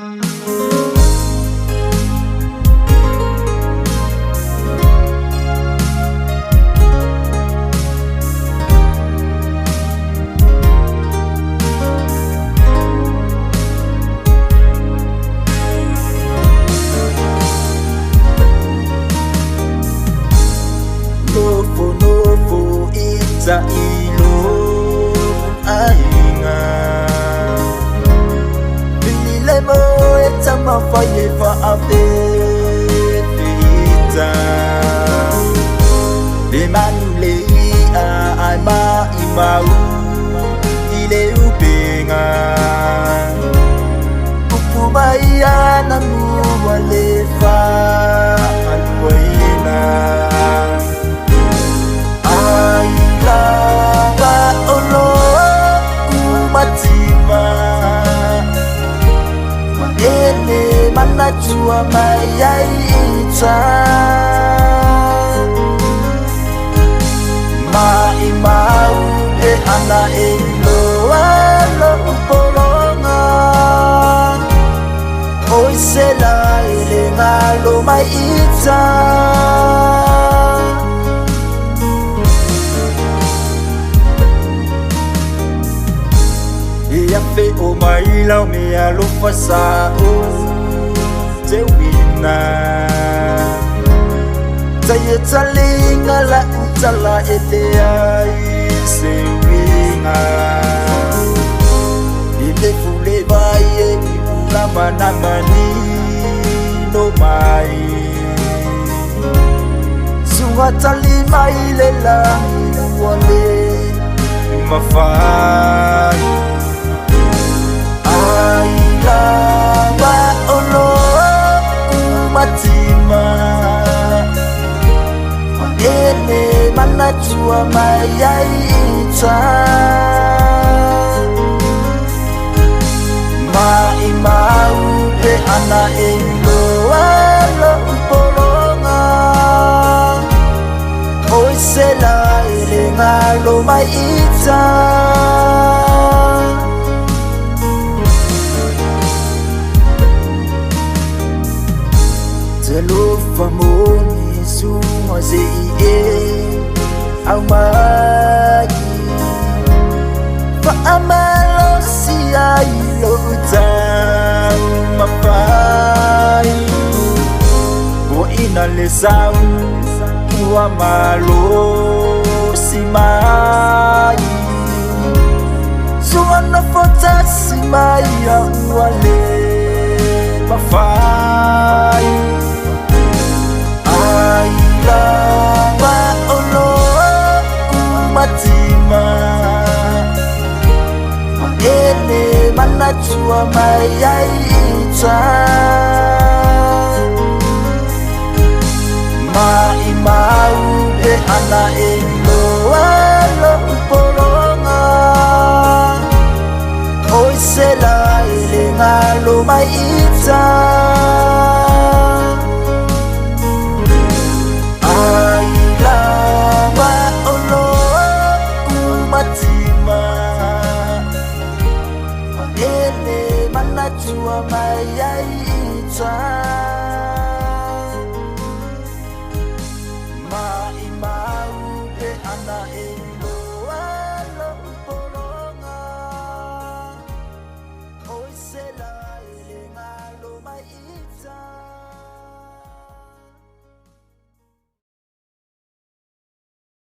Novo ita ilo ainga Bilile mo eta mafaye fa ave ita Demande a ma imau ile upenga Upumaya na nuwale fa alwaina Manajua mayaita Maimau ana elo alo poronga Oi sela ele ngalo maita Ia fe o mai lau me alo fasao Te wina Taya talinga la utala elea se winga Ile fule vaye ula manamani no mai Sunga talima ile la wale mafai Aila ba olo matima Ene manajua mayaita Maimau pe ana elo alo poronga Oi sela ele ngalo maita Telo famoni suma zeiye au mai Fa amalo sia ilo tau mapai Ko ina le sau ua malo si mai Suma na fota si mai au wale mafai Ene manajua mayaita Maimau pe ana elo alo poronga Oi sela ele ngalo maita Ene manajua mayaita